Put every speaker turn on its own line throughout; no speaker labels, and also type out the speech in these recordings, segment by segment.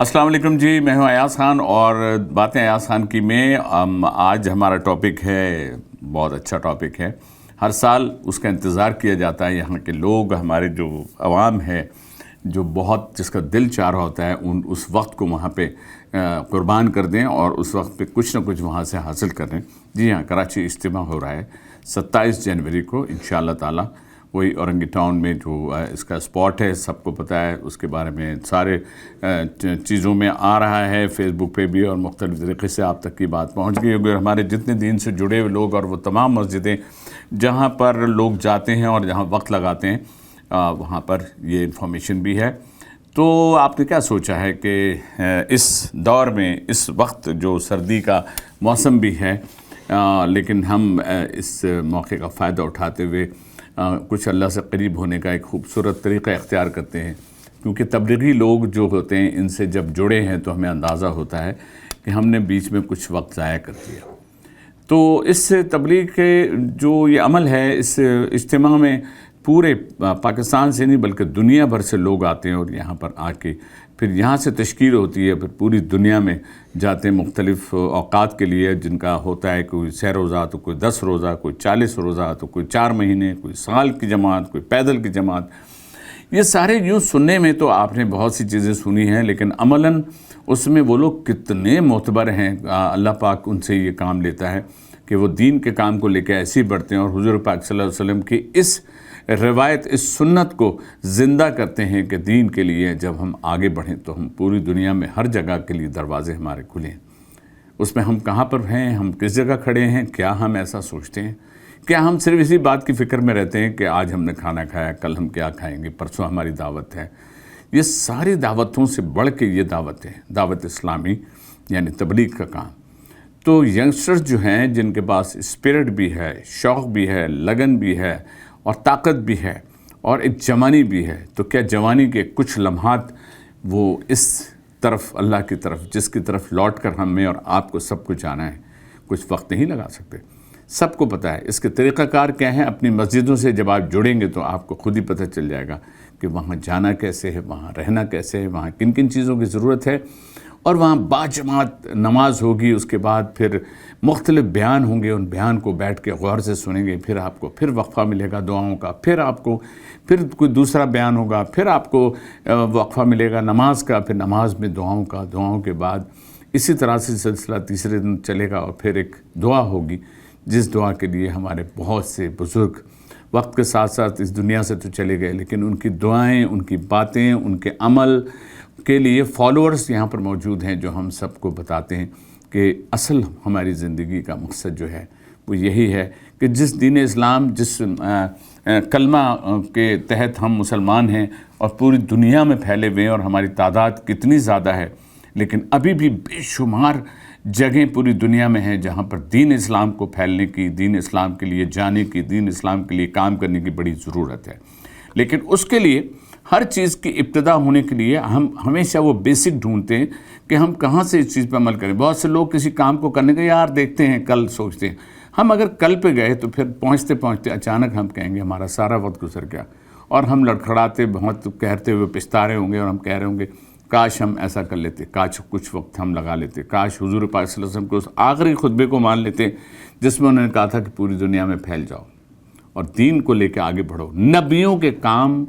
السلام علیکم جی، میں ہوں ایاز خان اور باتیں ایاز خان کی میں آج ہمارا ٹاپک ہے، بہت اچھا ٹاپک ہے۔ ہر سال اس کا انتظار کیا جاتا ہے۔ یہاں کے لوگ، ہمارے جو عوام ہے، جو بہت جس کا دل چاہ رہا ہوتا ہے اس وقت کو وہاں پہ قربان کر دیں اور اس وقت پہ کچھ نہ کچھ وہاں سے حاصل کریں۔ جی ہاں، کراچی اجتماع ہو رہا ہے 27 جنوری کو انشاءاللہ تعالی۔ وہی اورنگی ٹاؤن میں جو اس کا اسپاٹ ہے، سب کو پتہ ہے، اس کے بارے میں سارے چیزوں میں آ رہا ہے، فیس بک پہ بھی، اور مختلف طریقے سے آپ تک کی بات پہنچ گئی ہوگی۔ ہمارے جتنے دین سے جڑے ہوئے لوگ اور وہ تمام مسجدیں جہاں پر لوگ جاتے ہیں اور جہاں وقت لگاتے ہیں، وہاں پر یہ انفارمیشن بھی ہے۔ تو آپ نے کیا سوچا ہے کہ اس دور میں، اس وقت جو سردی کا موسم بھی ہے، لیکن ہم اس موقع کا فائدہ اٹھاتے ہوئے کچھ اللہ سے قریب ہونے کا ایک خوبصورت طریقہ اختیار کرتے ہیں، کیونکہ تبلیغی لوگ جو ہوتے ہیں ان سے جب جڑے ہیں تو ہمیں اندازہ ہوتا ہے کہ ہم نے بیچ میں کچھ وقت ضائع کر دیا۔ تو اس تبلیغ کے جو یہ عمل ہے، اس اجتماع میں پورے پاکستان سے نہیں بلکہ دنیا بھر سے لوگ آتے ہیں اور یہاں پر آ کے پھر یہاں سے تشکیل ہوتی ہے، پھر پوری دنیا میں جاتے ہیں مختلف اوقات کے لیے، جن کا ہوتا ہے کوئی 6 روزہ، تو کوئی 10 روزہ، کوئی 40 روزہ، تو کوئی 4 مہینے، کوئی سال کی جماعت، کوئی پیدل کی جماعت۔ یہ سارے یوں سننے میں تو آپ نے بہت سی چیزیں سنی ہیں، لیکن عملاً اس میں وہ لوگ کتنے معتبر ہیں۔ اللہ پاک ان سے یہ کام لیتا ہے کہ وہ دین کے کام کو لے کے ایسے ہی بڑھتے ہیں، اور حضور پاک صلی اللہ علیہ وسلم کی اس روایت، اس سنت کو زندہ کرتے ہیں کہ دین کے لیے جب ہم آگے بڑھیں تو ہم پوری دنیا میں ہر جگہ کے لیے دروازے ہمارے کھلیں۔ اس میں ہم کہاں پر ہیں، ہم کس جگہ کھڑے ہیں، کیا ہم ایسا سوچتے ہیں؟ کیا ہم صرف اسی بات کی فکر میں رہتے ہیں کہ آج ہم نے کھانا کھایا، کل ہم کیا کھائیں گے، پرسوں ہماری دعوت ہے؟ یہ ساری دعوتوں سے بڑھ کے یہ دعوت ہے، دعوت اسلامی، یعنی تبلیغ کا کام۔ تو ینگسٹرز جو ہیں، جن کے پاس اسپرٹ بھی ہے، شوق بھی ہے، لگن بھی ہے اور طاقت بھی ہے اور ایک جوانی بھی ہے، تو کیا جوانی کے کچھ لمحات وہ اس طرف، اللہ کی طرف، جس کی طرف لوٹ کر ہمیں اور آپ کو سب کو جانا ہے، کچھ وقت نہیں لگا سکتے؟ سب کو پتہ ہے اس کے طریقہ کار کیا ہیں۔ اپنی مسجدوں سے جب آپ جڑیں گے تو آپ کو خود ہی پتہ چل جائے گا کہ وہاں جانا کیسے ہے، وہاں رہنا کیسے ہے، وہاں کن کن چیزوں کی ضرورت ہے، اور وہاں باجماعت نماز ہوگی، اس کے بعد پھر مختلف بیان ہوں گے، ان بیان کو بیٹھ کے غور سے سنیں گے، پھر آپ کو پھر وقفہ ملے گا دعاؤں کا، پھر آپ کو پھر کوئی دوسرا بیان ہوگا، پھر آپ کو وقفہ ملے گا نماز کا، پھر نماز میں دعاؤں کا، دعاؤں کے بعد اسی طرح سے سلسلہ تیسرے دن چلے گا، اور پھر ایک دعا ہوگی، جس دعا کے لیے ہمارے بہت سے بزرگ وقت کے ساتھ ساتھ اس دنیا سے تو چلے گئے، لیکن ان کی دعائیں، ان کی باتیں، ان کے عمل کے لیے فالوورز یہاں پر موجود ہیں، جو ہم سب کو بتاتے ہیں کہ اصل ہماری زندگی کا مقصد جو ہے وہ یہی ہے کہ جس دین اسلام، جس کلمہ کے تحت ہم مسلمان ہیں اور پوری دنیا میں پھیلے ہوئے ہیں، اور ہماری تعداد کتنی زیادہ ہے، لیکن ابھی بھی بے شمار جگہیں پوری دنیا میں ہیں جہاں پر دین اسلام کو پھیلنے کی، دین اسلام کے لیے جانے کی، دین اسلام کے لیے کام کرنے کی بڑی ضرورت ہے۔ لیکن اس کے لیے ہر چیز کی ابتدا ہونے کے لیے ہم ہمیشہ وہ بیسک ڈھونڈتے ہیں کہ ہم کہاں سے اس چیز پہ عمل کریں۔ بہت سے لوگ کسی کام کو کرنے کا یار دیکھتے ہیں، کل سوچتے ہیں۔ ہم اگر کل پہ گئے تو پھر پہنچتے پہنچتے اچانک ہم کہیں گے ہمارا سارا وقت گزر گیا، اور ہم لڑکھڑاتے بہت کہتے ہوئے پچھتا رہے ہوں گے، اور ہم کہہ رہے ہوں گے کاش ہم ایسا کر لیتے، کاش کچھ وقت ہم لگا لیتے، کاش حضور پاک صلی اللہ علیہ وسلم کو اس آخری خطبے کو مان لیتے جس میں انہوں نے کہا تھا کہ پوری دنیا میں پھیل جاؤ اور دین کو لے کے آگے بڑھو۔ نبیوں کے کام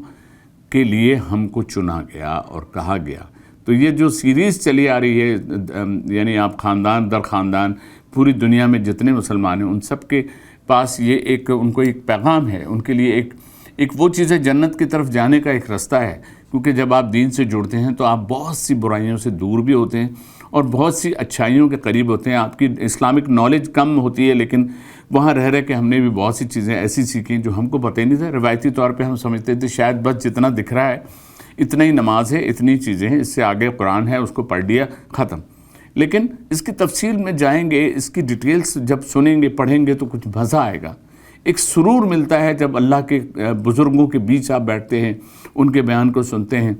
کے لیے ہم کو چنا گیا اور کہا گیا۔ تو یہ جو سیریز چلی آ رہی ہے، یعنی آپ خاندان در خاندان پوری دنیا میں جتنے مسلمان ہیں ان سب کے پاس یہ ایک ان کو ایک پیغام ہے، ان کے لیے ایک وہ چیز ہے، جنت کی طرف جانے کا ایک رستہ ہے، کیونکہ جب آپ دین سے جڑتے ہیں تو آپ بہت سی برائیوں سے دور بھی ہوتے ہیں اور بہت سی اچھائیوں کے قریب ہوتے ہیں۔ آپ کی اسلامک نالج کم ہوتی ہے، لیکن وہاں رہ کے ہم نے بھی بہت سی چیزیں ایسی سیکھیں جو ہم کو پتہ ہی نہیں تھا۔ روایتی طور پہ ہم سمجھتے تھے شاید بس جتنا دکھ رہا ہے اتنا ہی نماز ہے، اتنی چیزیں ہیں، اس سے آگے قرآن ہے، اس کو پڑھ لیا، ختم۔ لیکن اس کی تفصیل میں جائیں گے، اس کی ڈیٹیلز جب سنیں گے، پڑھیں گے تو کچھ مزہ آئے گا۔ ایک سرور ملتا ہے جب اللہ کے بزرگوں کے بیچ آپ بیٹھتے ہیں، ان کے بیان کو سنتے ہیں،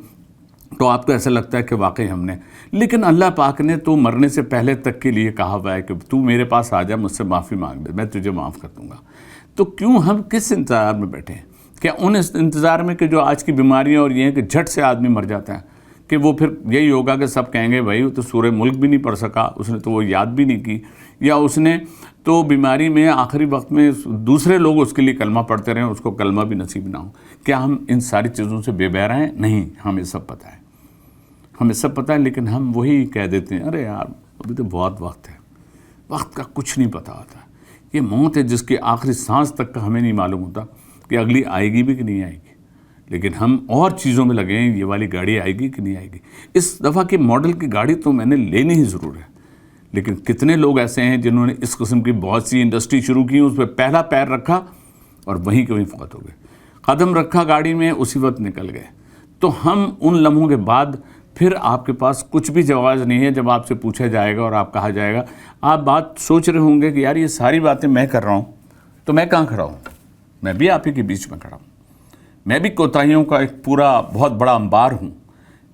تو آپ کو ایسا لگتا ہے کہ واقعی ہم نے، لیکن اللہ پاک نے تو مرنے سے پہلے تک کے لیے کہا ہوا ہے کہ تو میرے پاس آ جا، مجھ سے معافی مانگ دے، میں تجھے معاف کر دوں گا۔ تو کیوں ہم کس انتظار میں بیٹھے ہیں؟ کیا ان انتظار میں کہ جو آج کی بیماریاں اور یہ ہیں کہ جھٹ سے آدمی مر جاتا ہے، کہ وہ پھر یہی ہوگا کہ سب کہیں گے بھائی وہ تو سورہ ملک بھی نہیں پڑھ سکا، اس نے تو وہ یاد بھی نہیں کی، یا اس نے تو بیماری میں آخری وقت میں دوسرے لوگ اس کے لیے کلمہ پڑھتے رہے، اس کو کلمہ بھی نصیب نہ ہو۔ کیا ہم ان ساری چیزوں سے بے بہرا ہیں؟ نہیں، ہمیں سب پتہ ہے، ہمیں سب پتہ ہے، لیکن ہم وہی کہہ دیتے ہیں ارے یار ابھی تو بہت وقت ہے، وقت کا کچھ نہیں پتہ ہوتا۔ یہ موت ہے جس کی آخری سانس تک کا ہمیں نہیں معلوم ہوتا کہ اگلی آئے گی بھی کہ نہیں آئے گی، لیکن ہم اور چیزوں میں لگے ہیں، یہ والی گاڑی آئے گی کہ نہیں آئے گی۔ اس دفعہ کی ماڈل کی گاڑی تو میں نے لینی ہی ضرور ہے، لیکن کتنے لوگ ایسے ہیں جنہوں نے اس قسم کی بہت سی انڈسٹری شروع کی، اس پہ پہلا پیر رکھا اور وہیں کے وہیں فوت ہو گئے، قدم رکھا گاڑی میں اسی وقت نکل گئے۔ تو ہم ان لمحوں کے بعد پھر آپ کے پاس کچھ بھی جواز نہیں ہے جب آپ سے پوچھا جائے گا اور آپ کہا جائے گا، آپ بات سوچ رہے ہوں گے کہ یار یہ ساری باتیں میں کر رہا ہوں تو میں کہاں کھڑا ہوں؟ میں بھی آپ ہی کے بیچ میں کھڑا ہوں، میں بھی کوتاہیوں کا ایک پورا بہت بڑا انبار ہوں،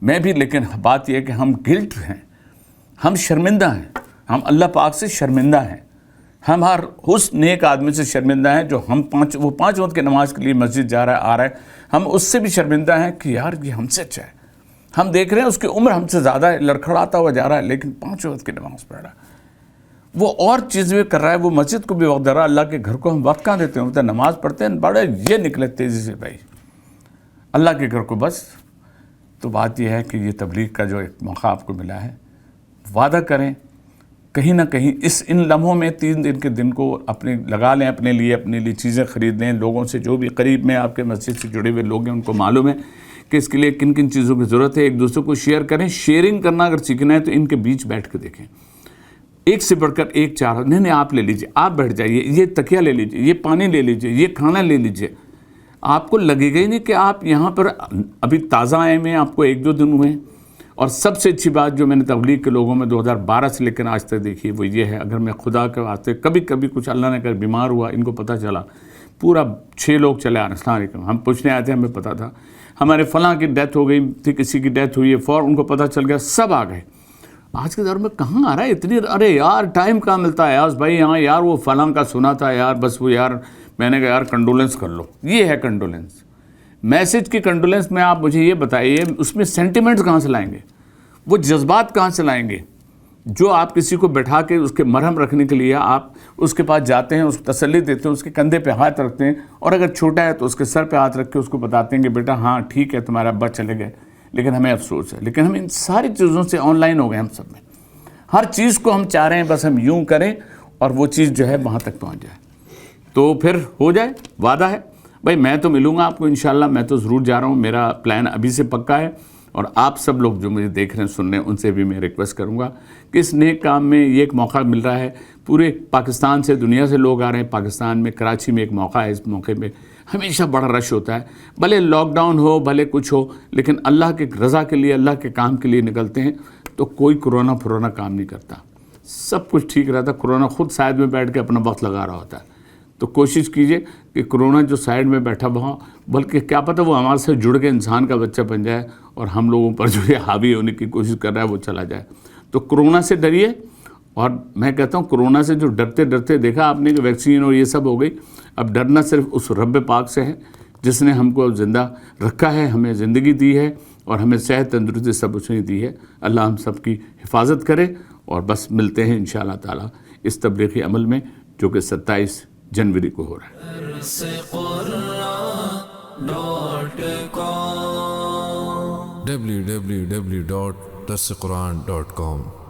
میں بھی، لیکن بات یہ ہے کہ ہم گلٹ ہیں، ہم شرمندہ ہیں، ہم اللہ پاک سے شرمندہ ہیں، ہم ہر اس نیک آدمی سے شرمندہ ہیں جو وہ پانچ وقت کی نماز کے لیے مسجد جا رہا ہے آ رہا ہے، ہم اس سے بھی شرمندہ ہیں کہ یار یہ ہم سے اچھا ہے، ہم دیکھ رہے ہیں اس کی عمر ہم سے زیادہ ہے، لڑکھڑاتا ہوا جا رہا ہے لیکن 5 وقت کی نماز پڑھ رہا ہے، وہ اور چیزیں کر رہا ہے، وہ مسجد کو بھی وقت دے رہا ہے، اللہ کے گھر کو ہم وقت کہاں دیتے ہیں؟ ہوتا ہے نماز پڑھتے ہیں بڑے یہ نکلے تیزی سے بھائی اللہ کے گھر کو بس۔ تو بات یہ ہے کہ یہ تبلیغ کا جو ایک موقع آپ کو ملا ہے، وعدہ کریں کہیں نہ کہیں ان لمحوں میں 3 دن کے دن کو اپنے لگا لیں، اپنے لیے چیزیں خرید لیں، لوگوں سے جو بھی قریب میں آپ کے مسجد سے جڑے ہوئے لوگ ہیں ان کو معلوم ہے کہ اس کے لیے کن کن چیزوں کی ضرورت ہے، ایک دوسرے کو شیئر کریں۔ شیئرنگ کرنا اگر سیکھنا ہے تو ان کے بیچ بیٹھ کے دیکھیں، ایک سے بڑھ کر ایک چار، نہیں آپ لے لیجئے، آپ بیٹھ جائیے، یہ تکیہ لے لیجئے، یہ پانی لے لیجئے، یہ کھانا لے لیجئے، آپ کو لگے گا ہی نہیں کہ آپ یہاں پر ابھی تازہ آئے ہیں، آپ کو 1-2 دن ہوئے ہیں۔ اور سب سے اچھی بات جو میں نے تبلیغ کے لوگوں میں 2012 سے لے کر آج تک دیکھی وہ یہ ہے، اگر میں خدا کے واسطے کبھی کچھ اللہ نے کر بیمار ہوا، ان کو پتہ چلا، پورا 6 لوگ چلے آ رہے ہیں، السلام علیکم، ہم پوچھنے آئے تھے، ہمیں پتہ تھا ہمارے فلاں کی ڈیتھ ہو گئی تھی، کسی کی ڈیتھ ہوئی ہے، فوراً ان کو پتہ چل گیا، سب آ گئے۔ آج کے دور میں کہاں آ رہا ہے اتنی، ارے یار ٹائم کہاں ملتا ہے یار بھائی، ہاں یار وہ فلاں کا سنا تھا یار، بس وہ یار میں نے کہا یار کنڈولنس کر لو، یہ ہے کنڈولنس، میسج کی کنڈولنس میں آپ مجھے یہ بتائیے اس میں سینٹیمنٹس کہاں سے لائیں گے، وہ جذبات کہاں سے لائیں گے؟ جو آپ کسی کو بٹھا کے اس کے مرہم رکھنے کے لیے آپ اس کے پاس جاتے ہیں، اس کو تسلی دیتے ہیں، اس کے کندھے پہ ہاتھ رکھتے ہیں، اور اگر چھوٹا ہے تو اس کے سر پہ ہاتھ رکھ کے اس کو بتاتے ہیں کہ بیٹا ہاں ٹھیک ہے تمہارا ابا چلے گئے لیکن ہمیں افسوس ہے۔ لیکن ہم ان ساری چیزوں سے آن لائن ہو گئے، ہم سب میں ہر چیز کو ہم چاہ رہے ہیں بس ہم یوں کریں اور وہ چیز جو ہے وہاں تک پہنچ جائے، تو پھر ہو جائے۔ وعدہ ہے بھائی، میں تو ملوں گا آپ کو انشاءاللہ، میں تو ضرور جا رہا ہوں، میرا پلان ابھی سے پکا ہے، اور آپ سب لوگ جو مجھے دیکھ رہے ہیں سن رہے ہیں ان سے بھی میں ریکویسٹ کروں گا کہ اس نیک کام میں یہ ایک موقع مل رہا ہے، پورے پاکستان سے دنیا سے لوگ آ رہے ہیں، پاکستان میں کراچی میں ایک موقع ہے، اس موقع میں ہمیشہ بڑا رش ہوتا ہے، بھلے لاک ڈاؤن ہو بھلے کچھ ہو، لیکن اللہ کے رضا کے لیے، اللہ کے کام کے لیے نکلتے ہیں تو کوئی کرونا کام نہیں کرتا، سب کچھ ٹھیک رہتا، کرونا خود سائڈ میں بیٹھ کے اپنا وقت لگا رہا ہوتا ہے۔ تو کوشش کیجئے کہ کرونا جو سائڈ میں بیٹھا وہاں، بلکہ کیا پتہ وہ ہمارے سے جڑ کے انسان کا بچہ بن جائے اور ہم لوگوں پر جو یہ حاوی ہونے کی کوشش کر رہا ہے وہ چلا جائے۔ تو کرونا سے ڈریے، اور میں کہتا ہوں کرونا سے جو ڈرتے دیکھا آپ نے کہ ویکسین اور یہ سب ہو گئی، اب ڈرنا صرف اس رب پاک سے ہے جس نے ہم کو زندہ رکھا ہے، ہمیں زندگی دی ہے اور ہمیں صحت تندرستی سب اس نے دی ہے۔ اللہ ہم سب کی حفاظت کرے، اور بس ملتے ہیں انشاءاللہ تعالی اس تبلیغی عمل میں جو کہ 27 جنوری کو ہو رہا ہے۔
www.darsequran.com